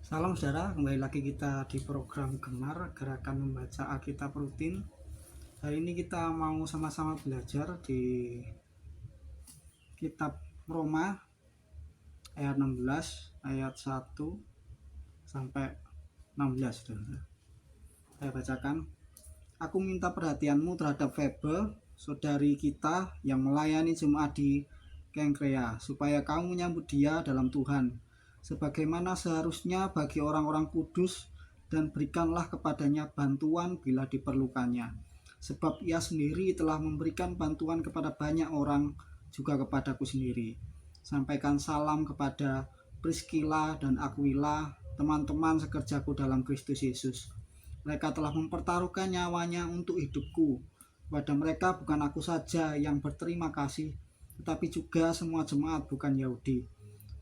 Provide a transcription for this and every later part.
Salam saudara, kembali lagi kita di program Gemar, Gerakan Membaca Alkitab Rutin. Hari ini kita mau sama-sama belajar di kitab Roma ayat 16, ayat 1 sampai 16. Saudara. Saya bacakan. Aku minta perhatianmu terhadap Febe, saudari kita yang melayani jemaat di Kengkrea, supaya kamu menyambut dia dalam Tuhan, sebagaimana seharusnya bagi orang-orang kudus, dan berikanlah kepadanya bantuan bila diperlukannya. Sebab ia sendiri telah memberikan bantuan kepada banyak orang, juga kepadaku sendiri. Sampaikan salam kepada Priscilla dan Aquila, teman-teman sekerjaku dalam Kristus Yesus. Mereka telah mempertaruhkan nyawanya untuk hidupku. Kepada mereka bukan aku saja yang berterima kasih, tetapi juga semua jemaat bukan Yahudi.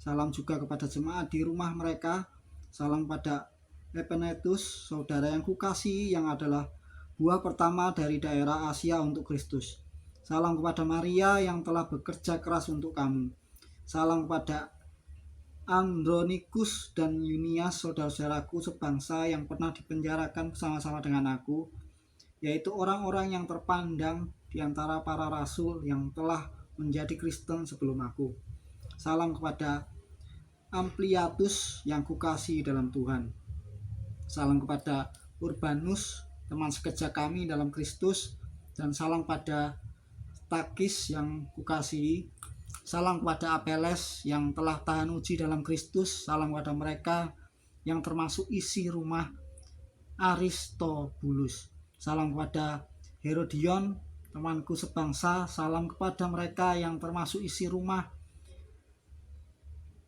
Salam juga kepada jemaat di rumah mereka. Salam pada Epenetus, saudara yang kukasihi, yang adalah buah pertama dari daerah Asia untuk Kristus. Salam kepada Maria yang telah bekerja keras untuk kamu. Salam kepada Andronikus dan Yunias, saudara-saudaraku sebangsa yang pernah dipenjarakan bersama-sama dengan aku, yaitu orang-orang yang terpandang di antara para rasul yang telah menjadi Kristen sebelum aku. Salam kepada Ampliatus yang kukasihi dalam Tuhan. Salam kepada Urbanus, teman sekerja kami dalam Kristus, dan salam pada Takis yang kukasihi. Salam kepada Apeles yang telah tahan uji dalam Kristus. Salam kepada mereka yang termasuk isi rumah Aristobulus. Salam kepada Herodion, temanku sebangsa. Salam kepada mereka yang termasuk isi rumah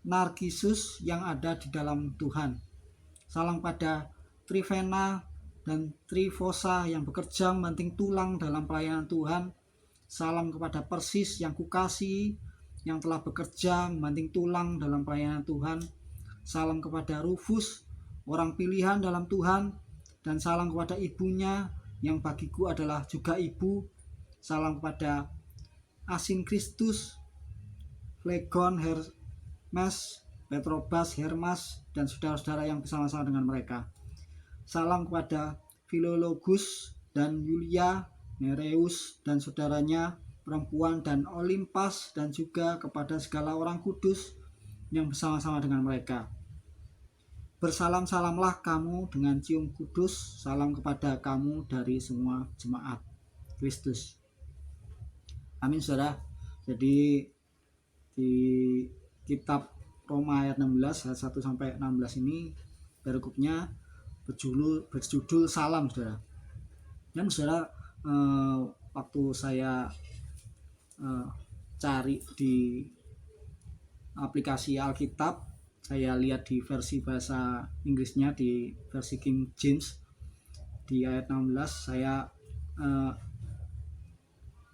Narkisus yang ada di dalam Tuhan. Salam pada Trifena dan Trifosa yang bekerja membanting tulang dalam pelayanan Tuhan. Salam kepada Persis yang kukasihi, yang telah bekerja membanting tulang dalam pelayanan Tuhan. Salam kepada Rufus, orang pilihan dalam Tuhan. Dan salam kepada ibunya yang bagiku adalah juga ibu. Salam kepada Asinkristus, Flegon, Hermes, Petrobas, Hermas, dan saudara-saudara yang bersama-sama dengan mereka. Salam kepada Philologus dan Yulia, Nereus dan saudaranya perempuan, dan Olimpas, dan juga kepada segala orang kudus yang bersama-sama dengan mereka. Bersalam-salamlah kamu dengan cium kudus. Salam kepada kamu dari semua jemaat Kristus. Amin saudara. Jadi di kitab Roma ayat 16 ayat 1 sampai 16 ini perikopnya berjudul salam saudara. Dan saudara, waktu saya cari di aplikasi Alkitab, saya lihat di versi bahasa Inggrisnya, di versi King James, di ayat 16 saya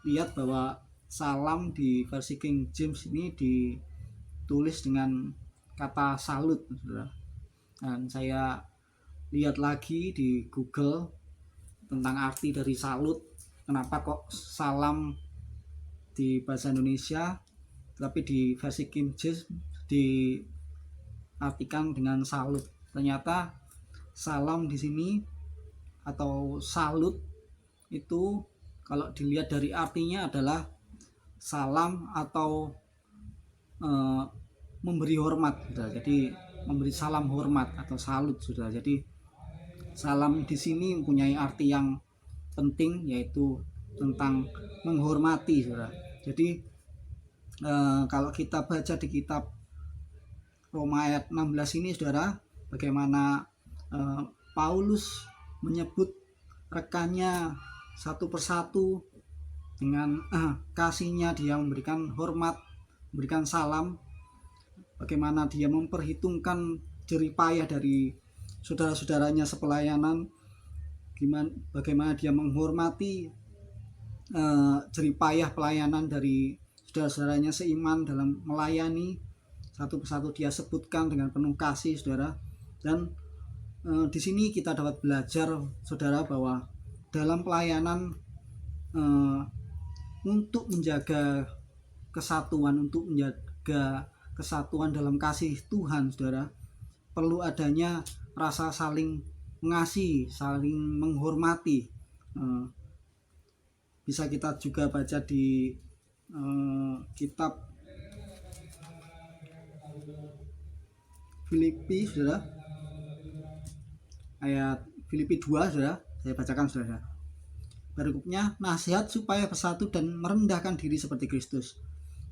lihat bahwa salam di versi King James ini ditulis dengan kata salut, saudara. Dan saya lihat lagi di Google tentang arti dari salut, kenapa kok salam di bahasa Indonesia tapi di versi King James diartikan dengan salut. Ternyata salam di sini atau salut itu kalau dilihat dari artinya adalah salam atau memberi hormat, sudah. Jadi memberi salam hormat atau salut, sudah. Jadi salam di sini mempunyai arti yang penting, yaitu tentang menghormati, saudara. Jadi kalau kita baca di kitab Roma ayat 16 ini, saudara, bagaimana Paulus menyebut rekannya satu persatu dengan kasihnya. Dia memberikan hormat, memberikan salam, bagaimana dia memperhitungkan jerih payah dari saudara-saudaranya sepelayanan, bagaimana dia menghormati jerih payah pelayanan dari saudara-saudaranya seiman dalam melayani. Satu persatu dia sebutkan dengan penuh kasih, saudara. Dan di sini kita dapat belajar, saudara, bahwa dalam pelayanan untuk menjaga kesatuan, dalam kasih Tuhan, saudara, perlu adanya rasa saling mengasihi, saling menghormati. Bisa kita juga baca di kitab Filipi, saudara, ayat Filipi 2, saudara, saya bacakan, saudara. Berikutnya, nasihat supaya bersatu dan merendahkan diri seperti Kristus.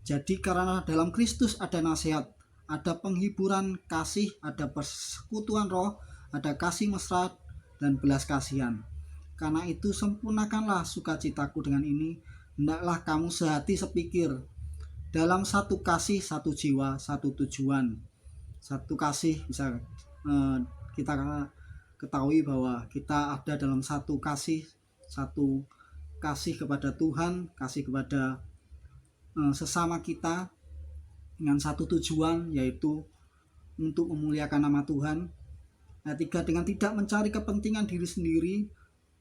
Jadi karena dalam Kristus ada nasihat, ada penghiburan kasih, ada persekutuan roh, ada kasih mesra dan belas kasihan. Karena itu sempurnakanlah sukacitaku dengan ini, hendaklah kamu sehati sepikir, dalam satu kasih, satu jiwa, satu tujuan. Satu kasih, bisa kita ketahui bahwa kita ada dalam satu kasih kepada Tuhan, kasih kepada sesama kita, dengan satu tujuan, yaitu untuk memuliakan nama Tuhan. Ayat 3, dengan tidak mencari kepentingan diri sendiri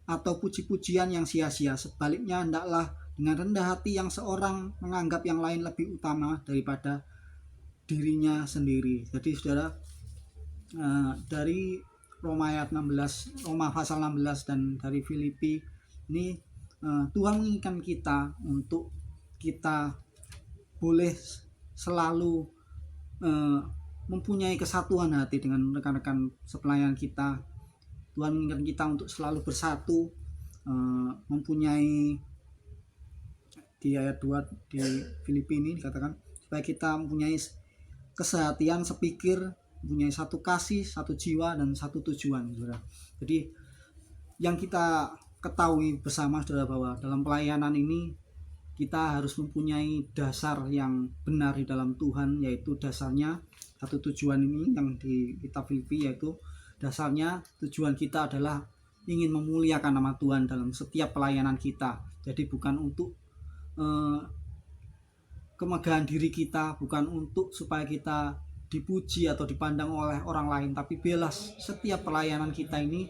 atau puji-pujian yang sia-sia. Sebaliknya, hendaklah dengan rendah hati yang seorang menganggap yang lain lebih utama daripada dirinya sendiri. Jadi saudara, dari Roma ayat 16, Roma pasal 16 dan dari Filipi ini, Tuhan menginginkan kita untuk kita boleh selalu mempunyai kesatuan hati dengan rekan-rekan sepelayan kita. Tuhan menginginkan kita untuk selalu bersatu, mempunyai, di ayat 2 di Filipi ini dikatakan supaya kita mempunyai kesehatian sepikir, mempunyai satu kasih, satu jiwa, dan satu tujuan, saudara. Jadi yang kita ketahui bersama, saudara, bahwa dalam pelayanan ini kita harus mempunyai dasar yang benar di dalam Tuhan, yaitu dasarnya satu tujuan ini yang di kitab Filipi, yaitu dasarnya tujuan kita adalah ingin memuliakan nama Tuhan dalam setiap pelayanan kita. Jadi bukan untuk kemegahan diri kita, bukan untuk supaya kita dipuji atau dipandang oleh orang lain, tapi belas setiap pelayanan kita ini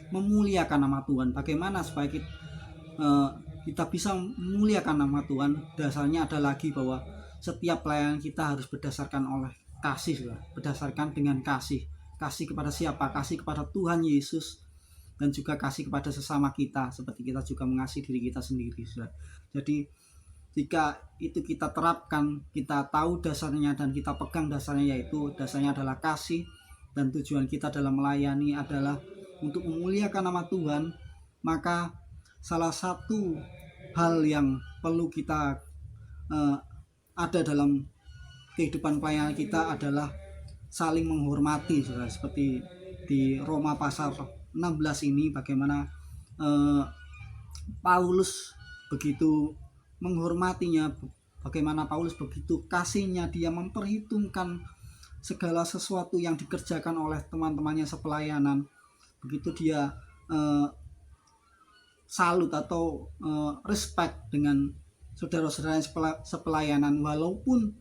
memuliakan nama Tuhan. Bagaimana supaya kita bisa memuliakan nama Tuhan? Dasarnya ada lagi bahwa setiap pelayanan kita harus berdasarkan oleh kasih, berdasarkan dengan kasih kepada siapa? Kasih kepada Tuhan Yesus, dan juga kasih kepada sesama kita, seperti kita juga mengasihi diri kita sendiri. Jadi jika itu kita terapkan, kita tahu dasarnya dan kita pegang dasarnya, yaitu dasarnya adalah kasih, dan tujuan kita dalam melayani adalah untuk memuliakan nama Tuhan, maka salah satu hal yang perlu kita ada dalam kehidupan pelayanan kita adalah saling menghormati, saudara. Seperti di Roma pasal 16 ini, bagaimana Paulus begitu menghormatinya, bagaimana Paulus begitu kasihnya, dia memperhitungkan segala sesuatu yang dikerjakan oleh teman-temannya sepelayanan. Begitu dia salut atau respect dengan saudara-saudara sepelayanan. Walaupun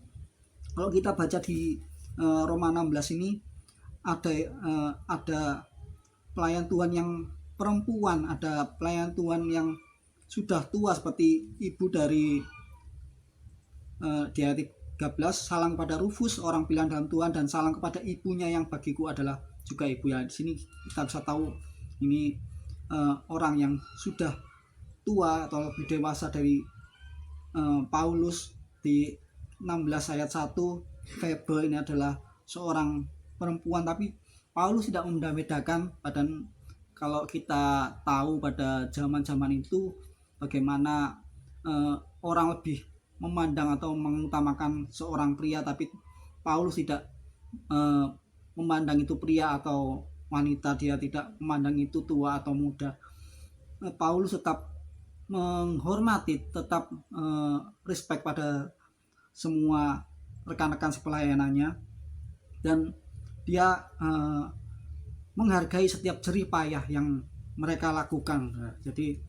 kalau kita baca di Roma 16 ini ada pelayan Tuhan yang perempuan, ada pelayan Tuhan yang sudah tua seperti ibu dari di ayat 13, salam pada Rufus orang pilihan dalam Tuhan, dan salam kepada ibunya yang bagiku adalah juga ibu. Ya, di sini kita bisa tahu ini orang yang sudah tua atau lebih dewasa dari Paulus. Di 16 ayat 1, Febe ini adalah seorang perempuan, tapi Paulus tidak membedakan. Padahal kalau kita tahu pada zaman-zaman itu bagaimana orang lebih memandang atau mengutamakan seorang pria, tapi Paulus tidak memandang itu pria atau wanita, dia tidak memandang itu tua atau muda. Paulus tetap menghormati, tetap respect pada semua rekan-rekan sepelayanannya, dan dia menghargai setiap jerih payah yang mereka lakukan. Jadi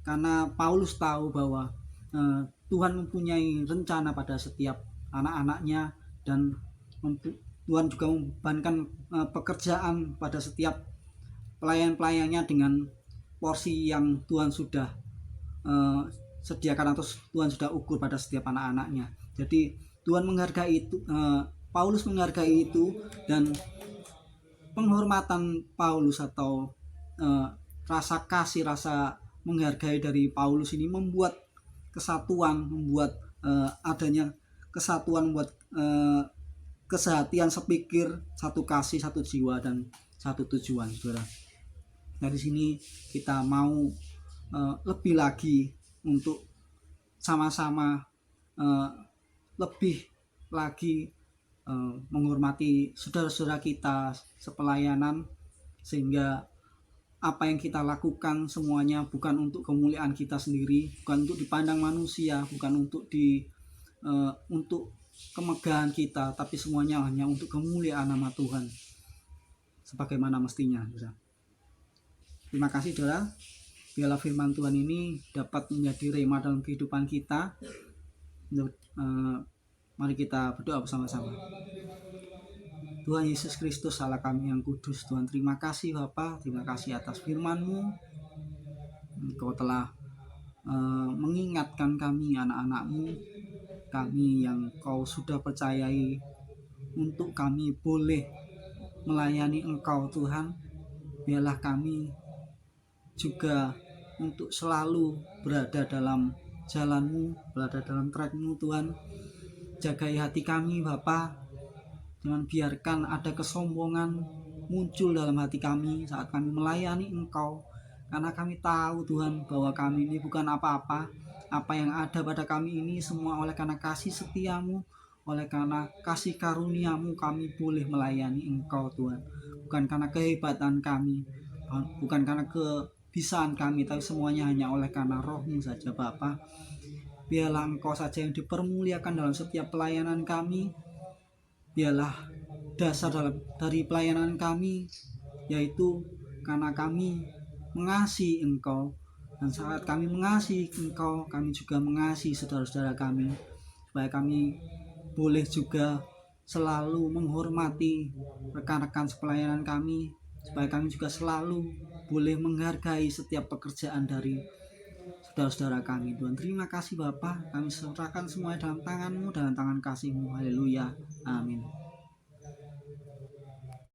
karena Paulus tahu bahwa Tuhan mempunyai rencana pada setiap anak-anaknya, dan Tuhan juga membebankan pekerjaan pada setiap pelayan-pelayannya dengan porsi yang Tuhan sudah sediakan atau Tuhan sudah ukur pada setiap anak-anaknya. Jadi Tuhan menghargai itu, Paulus menghargai itu, dan penghormatan Paulus atau rasa kasih, rasa menghargai dari Paulus ini membuat kesatuan, membuat adanya kesatuan, membuat kesehatian sepikir, satu kasih, satu jiwa, dan satu tujuan, saudara. Dari sini kita mau lebih lagi untuk sama-sama lebih lagi menghormati saudara-saudara kita sepelayanan, sehingga apa yang kita lakukan semuanya bukan untuk kemuliaan kita sendiri, bukan untuk dipandang manusia, bukan untuk untuk kemegahan kita, tapi semuanya hanya untuk kemuliaan nama Tuhan sebagaimana mestinya. Terima kasih, saudara. Biarlah firman Tuhan ini dapat menjadi rema dalam kehidupan kita. Mari kita berdoa bersama-sama. Tuhan Yesus Kristus, Allah kami yang kudus, Tuhan, terima kasih Bapa, terima kasih atas firman-Mu. Engkau telah mengingatkan kami, anak-anak-Mu, kami yang Kau sudah percayai, untuk kami boleh melayani Engkau, Tuhan. Biarlah kami juga untuk selalu berada dalam jalan-Mu, berada dalam track-Mu, Tuhan. Jagai hati kami, Bapa. Jangan biarkan ada kesombongan muncul dalam hati kami saat kami melayani Engkau. Karena kami tahu, Tuhan, bahwa kami ini bukan apa-apa. Apa yang ada pada kami ini semua oleh karena kasih setia-Mu, oleh karena kasih karunia-Mu kami boleh melayani Engkau, Tuhan. Bukan karena kehebatan kami, bukan karena kebisaan kami, tapi semuanya hanya oleh karena Roh-Mu saja, Bapa. Biarlah Engkau saja yang dipermuliakan dalam setiap pelayanan kami. Biarlah dasar dari pelayanan kami yaitu karena kami mengasihi Engkau, dan saat kami mengasihi Engkau, kami juga mengasihi saudara-saudara kami, supaya kami boleh juga selalu menghormati rekan-rekan sepelayanan kami, supaya kami juga selalu boleh menghargai setiap pekerjaan dari saudara-saudara kami. Tuhan, terima kasih Bapa, kami serahkan semua dalam tangan-Mu, dalam tangan kasih-Mu. Haleluya, amin.